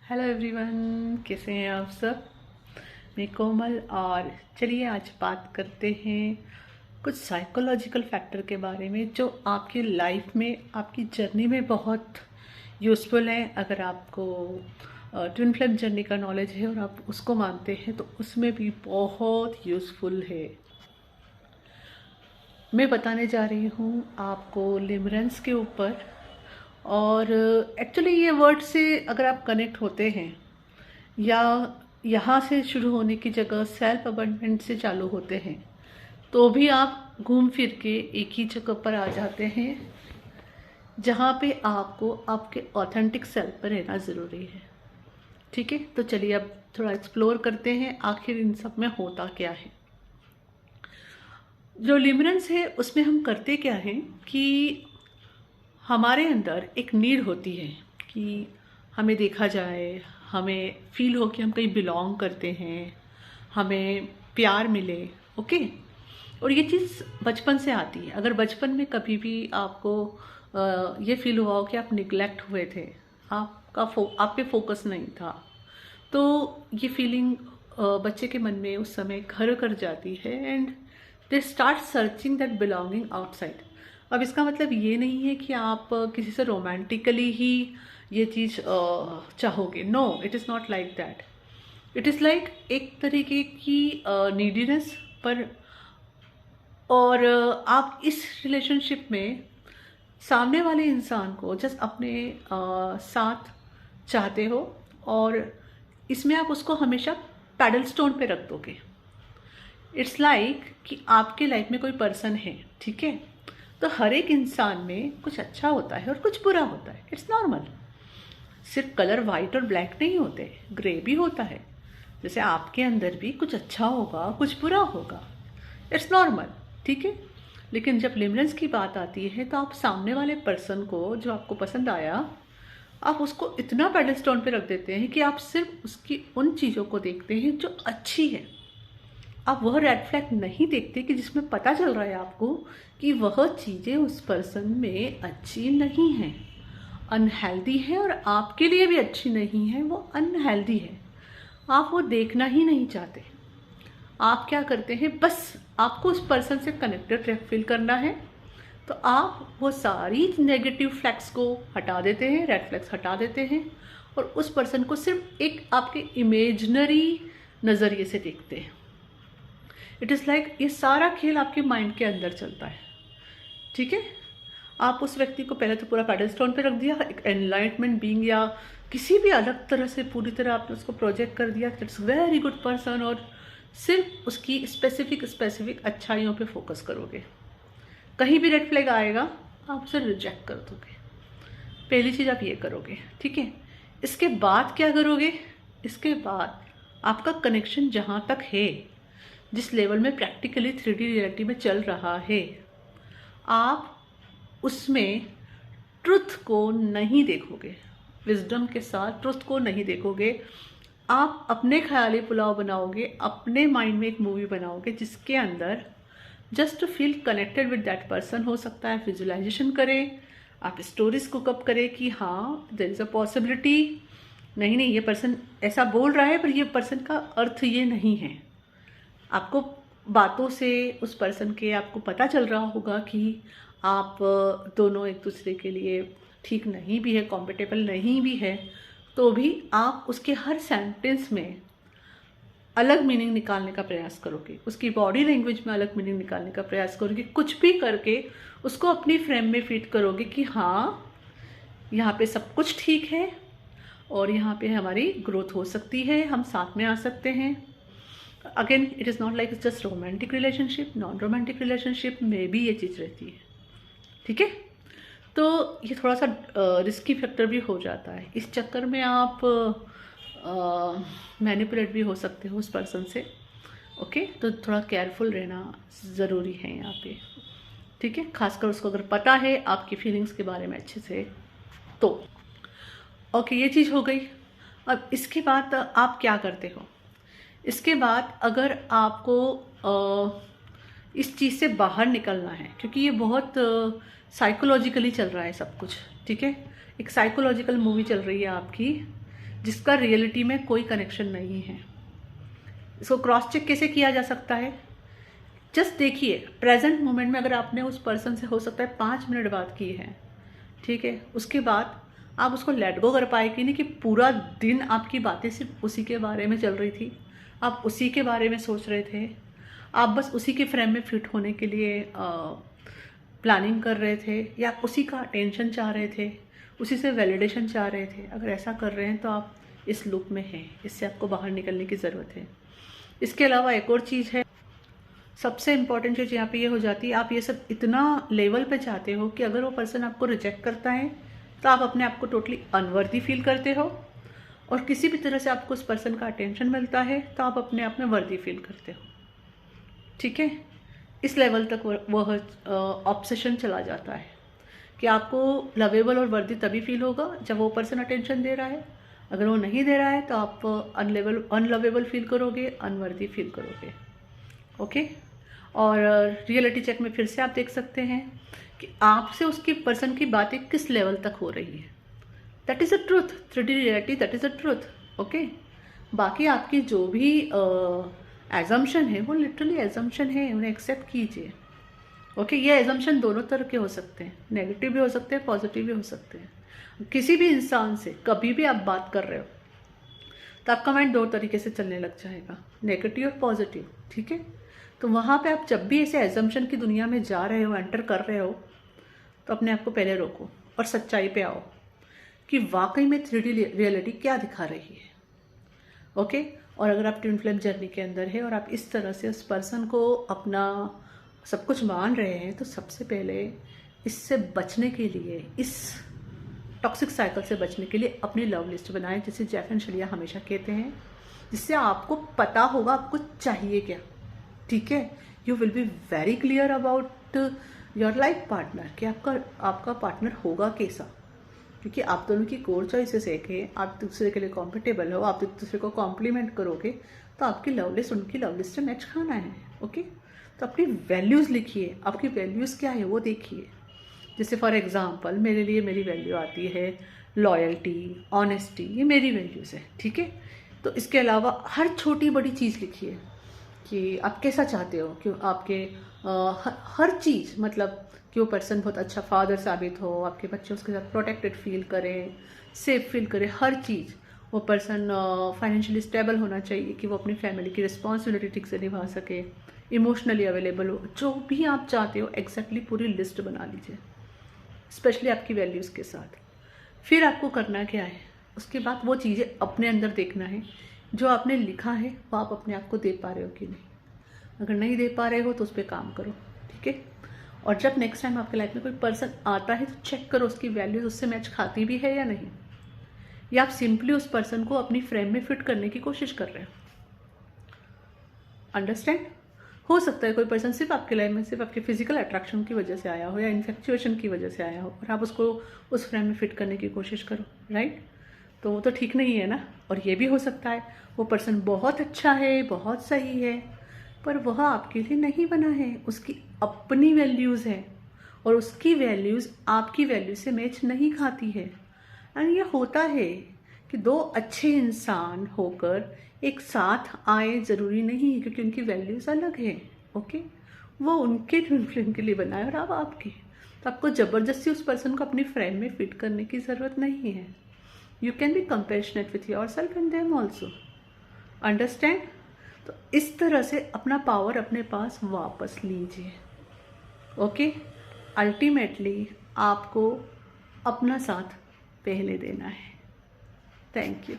Hello everyone, कैसे हैं आप सब। मैं कोमल। और चलिए आज बात करते हैं कुछ साइकोलॉजिकल फैक्टर के बारे में जो आपकी लाइफ में, आपकी जर्नी में बहुत यूज़फुल है। अगर आपको ट्विन फ्लेम जर्नी का नॉलेज है और आप उसको मानते हैं तो उसमें भी बहुत यूज़फुल है। मैं बताने जा रही हूँ आपको लिमरेंस के ऊपर। और एक्चुअली ये वर्ड से अगर आप कनेक्ट होते हैं या यहाँ से शुरू होने की जगह सेल्फ अबंडेंट से चालू होते हैं तो भी आप घूम फिर के एक ही जगह पर आ जाते हैं जहाँ पे आपको आपके ऑथेंटिक सेल्फ पर रहना ज़रूरी है। ठीक है, तो चलिए अब थोड़ा एक्सप्लोर करते हैं आखिर इन सब में होता क्या है। जो लिमरेंस है उसमें हम करते क्या हैं कि हमारे अंदर एक नीड होती है कि हमें देखा जाए, हमें फील हो कि हम कहीं बिलोंग करते हैं, हमें प्यार मिले। ओके। और ये चीज़ बचपन से आती है। अगर बचपन में कभी भी आपको ये फील हुआ हो कि आप निगलेक्ट हुए थे, आप पे फोकस नहीं था, तो ये फीलिंग बच्चे के मन में उस समय घर कर जाती है and they start searching that belonging outside. अब इसका मतलब ये नहीं है कि आप किसी से रोमांटिकली ही ये चीज़ चाहोगे। No, it is not like that. It is like एक तरीके की नीडीनेस पर। और आप इस रिलेशनशिप में सामने वाले इंसान को जस्ट अपने साथ चाहते हो और इसमें आप उसको हमेशा पैडल स्टोन पे रख दोगे। इट्स लाइक कि आपके लाइफ में कोई पर्सन है, ठीक है, तो हर एक इंसान में कुछ अच्छा होता है और कुछ बुरा होता है। It's normal. सिर्फ कलर वाइट और ब्लैक नहीं होते, ग्रे भी होता है। जैसे आपके अंदर भी कुछ अच्छा होगा, कुछ बुरा होगा। इट्स नॉर्मल, ठीक है। लेकिन जब लिमरेंस की बात आती है तो आप सामने वाले पर्सन को, जो आपको पसंद आया, आप उसको इतना पैडल स्टोन पे रख देते हैं कि आप सिर्फ उसकी उन चीज़ों को देखते हैं जो अच्छी है। आप वह रेड फ्लैग नहीं देखते कि जिसमें पता चल रहा है आपको कि वह चीज़ें उस पर्सन में अच्छी नहीं हैं, अनहेल्दी है और आपके लिए भी अच्छी नहीं है, वो अनहेल्दी है। आप वो देखना ही नहीं चाहते। आप क्या करते हैं, बस आपको उस पर्सन से कनेक्टेड फील करना है, तो आप वो सारी नेगेटिव फ्लैग्स को हटा देते हैं, रेड फ्लैग्स हटा देते हैं और उस पर्सन को सिर्फ एक आपके इमेजनरी नज़रिए से देखते हैं। इट इज़ लाइक ये सारा खेल आपके माइंड के अंदर चलता है, ठीक है। आप उस व्यक्ति को पहले तो पूरा पैडल स्टोन पे रख दिया, एक एनलाइटमेंट बीइंग या किसी भी अलग तरह से पूरी तरह आपने उसको प्रोजेक्ट कर दिया, इट्स वेरी गुड पर्सन, और सिर्फ उसकी स्पेसिफिक अच्छाइयों पे फोकस करोगे। कहीं भी रेड फ्लैग आएगा आप उसे रिजेक्ट कर दोगे। पहली चीज़ आप ये करोगे, ठीक है। इसके बाद क्या करोगे, इसके बाद आपका कनेक्शन जहाँ तक है, जिस लेवल में प्रैक्टिकली 3D रियलिटी में चल रहा है, आप उसमें ट्रुथ को नहीं देखोगे, विजडम के साथ ट्रुथ को नहीं देखोगे। आप अपने ख्याली पुलाव बनाओगे, अपने माइंड में एक मूवी बनाओगे जिसके अंदर just to feel connected with that person, हो सकता है विजुअलाइजेशन करें, आप स्टोरीज कुकअप करें कि हाँ देयर इज़ अ पॉसिबिलिटी, नहीं ये पर्सन ऐसा बोल रहा है पर ये पर्सन का अर्थ ये नहीं है। आपको बातों से उस पर्सन के आपको पता चल रहा होगा कि आप दोनों एक दूसरे के लिए ठीक नहीं भी है, कॉम्पिटेबल नहीं भी है, तो भी आप उसके हर सेंटेंस में अलग मीनिंग निकालने का प्रयास करोगे, उसकी बॉडी लैंग्वेज में अलग मीनिंग निकालने का प्रयास करोगे, कुछ भी करके उसको अपनी फ्रेम में फिट करोगे कि हाँ यहाँ पे सब कुछ ठीक है और यहाँ पे हमारी ग्रोथ हो सकती है, हम साथ में आ सकते हैं। Again it is not like it's just romantic relationship, non romantic relationship में भी ये चीज़ रहती है, ठीक है। तो ये थोड़ा सा रिस्की फैक्टर भी हो जाता है। इस चक्कर में आप मैनिपुलेट भी हो सकते हो उस पर्सन से। ओके, तो थोड़ा केयरफुल रहना ज़रूरी है यहाँ पे, ठीक है। खासकर उसको अगर पता है आपकी फीलिंग्स के बारे में अच्छे से तो। ओके, ये चीज़ हो गई। अब इसके बाद आप क्या करते हो, इसके बाद अगर आपको इस चीज़ से बाहर निकलना है, क्योंकि ये बहुत साइकोलॉजिकली चल रहा है सब कुछ, ठीक है। एक साइकोलॉजिकल मूवी चल रही है आपकी, जिसका रियलिटी में कोई कनेक्शन नहीं है। इसको क्रॉस चेक कैसे किया जा सकता है? जस्ट देखिए प्रेजेंट मोमेंट में, अगर आपने उस पर्सन से हो सकता है 5 मिनट बात की है, ठीक है, उसके बाद आप उसको लेट गो कर पाए कि नहीं कि पूरा दिन आपकी बातें सिर्फ उसी के बारे में चल रही थी, आप उसी के बारे में सोच रहे थे, आप बस उसी के फ्रेम में फिट होने के लिए प्लानिंग कर रहे थे, या आप उसी का अटेंशन चाह रहे थे, उसी से वैलिडेशन चाह रहे थे। अगर ऐसा कर रहे हैं तो आप इस लूप में हैं, इससे आपको बाहर निकलने की ज़रूरत है। इसके अलावा एक और चीज़ है, सबसे इम्पॉर्टेंट चीज़ यहाँ पे ये हो जाती है, आप ये सब इतना लेवल पे चाहते हो कि अगर वो पर्सन आपको रिजेक्ट करता है तो आप अपने आप को टोटली अनवर्दी फील करते हो, और किसी भी तरह से आपको उस पर्सन का अटेंशन मिलता है तो आप अपने आप में वर्दी फील करते हो। ठीक है, इस लेवल तक वह ऑब्सेशन चला जाता है कि आपको लवेबल और वर्दी तभी फील होगा जब वो पर्सन अटेंशन दे रहा है। अगर वो नहीं दे रहा है तो आप अनलवेबल फील करोगे, अनवर्दी फील करोगे। ओके, और रियलिटी चेक में फिर से आप देख सकते हैं कि आपसे उसकी पर्सन की बातें किस लेवल तक हो रही है। That is a truth, 3D reality, that is a truth. Okay, बाकी आपकी जो भी एजम्पशन है वो लिटरली एजम्पशन है, उन्हें एक्सेप्ट कीजिए। ओके, ये एजम्पशन दोनों तरह के हो सकते हैं, नेगेटिव भी हो सकते हैं, पॉजिटिव भी हो सकते हैं। किसी भी इंसान से कभी भी आप बात कर रहे हो तो आपका माइंड 2 तरीके से चलने लग जाएगा, नेगेटिव और पॉजिटिव। ठीक है, तो वहाँ पे आप जब भी ऐसे एजम्पशन की दुनिया में जा रहे हो, एंटर कर रहे हो, तो अपने आप को पहले रोको और सच्चाई पे आओ कि वाकई में 3D रियलिटी क्या दिखा रही है। ओके, और अगर आप ट्विन फ्लेम जर्नी के अंदर है और आप इस तरह से उस पर्सन को अपना सब कुछ मान रहे हैं, तो सबसे पहले इससे बचने के लिए, इस टॉक्सिक साइकिल से बचने के लिए अपनी लव लिस्ट बनाएं, जिसे जेफ एंड शलिया हमेशा कहते हैं, जिससे आपको पता होगा आपको चाहिए क्या। ठीक है, you will be very clear about your life partner कि आपका पार्टनर होगा कैसा, क्योंकि आप दोनों की कोर चॉइसेस एक है, आप दूसरे के लिए कॉम्पिटेबल हो, आप एक दूसरे को कॉम्प्लीमेंट करोगे, तो आपकी लव लिस्ट उनकी लव लिस्ट से मैच खाना है। ओके, तो अपनी वैल्यूज़ लिखिए, आपकी वैल्यूज़ क्या है वो देखिए। जैसे फॉर एग्जांपल मेरे लिए मेरी वैल्यू आती है लॉयल्टी, ऑनेस्टी, ये मेरी वैल्यूज़ है। ठीक है, तो इसके अलावा हर छोटी बड़ी चीज़ लिखिए कि आप कैसा चाहते हो कि आपके हर चीज़, मतलब कि वो पर्सन बहुत अच्छा फादर साबित हो, आपके बच्चे उसके साथ प्रोटेक्टेड फील करें, सेफ फील करें, हर चीज़। वो पर्सन फाइनेंशियली स्टेबल होना चाहिए कि वो अपनी फैमिली की रिस्पॉन्सिबिलिटी ठीक से निभा सके, इमोशनली अवेलेबल हो, जो भी आप चाहते हो एग्जैक्टली पूरी लिस्ट बना लीजिए, स्पेशली आपकी वैल्यूज़ के साथ। फिर आपको करना क्या है, उसके बाद वो चीज़ें अपने अंदर देखना है, जो आपने लिखा है वो आप अपने आप को दे पा रहे हो कि नहीं। अगर नहीं दे पा रहे हो तो उस पर काम करो। ठीक है, और जब नेक्स्ट टाइम आपके लाइफ में कोई पर्सन आता है तो चेक करो उसकी वैल्यूज उससे मैच खाती भी है या नहीं, या आप सिंपली उस पर्सन को अपनी फ्रेम में फिट करने की कोशिश कर रहे हो। अंडरस्टैंड? हो सकता है कोई पर्सन सिर्फ आपके लाइफ में सिर्फ आपके फिजिकल अट्रैक्शन की वजह से आया हो, या इन्फेक्चुएशन की वजह से आया हो, और आप उसको उस फ्रेम में फिट करने की कोशिश करो। राइट, तो वो तो ठीक नहीं है ना। और ये भी हो सकता है वो पर्सन बहुत अच्छा है, बहुत सही है, पर वह आपके लिए नहीं बना है, उसकी अपनी वैल्यूज़ है, और उसकी वैल्यूज़ आपकी वैल्यू से मैच नहीं खाती है। एंड ये होता है कि 2 अच्छे इंसान होकर एक साथ आए ज़रूरी नहीं है, क्योंकि उनकी वैल्यूज़ अलग है। ओके, वो उनके ट्विन फ्लेम के लिए बनाए और आप आपके, तो आपको ज़बरदस्ती उस पर्सन को अपनी फ्रेम में फिट करने की ज़रूरत नहीं है। You can be compassionate with yourself and them also. Understand? तो इस तरह से अपना पावर अपने पास वापस लीजिए। ओके, अल्टीमेटली आपको अपना साथ पहले देना है। Thank you.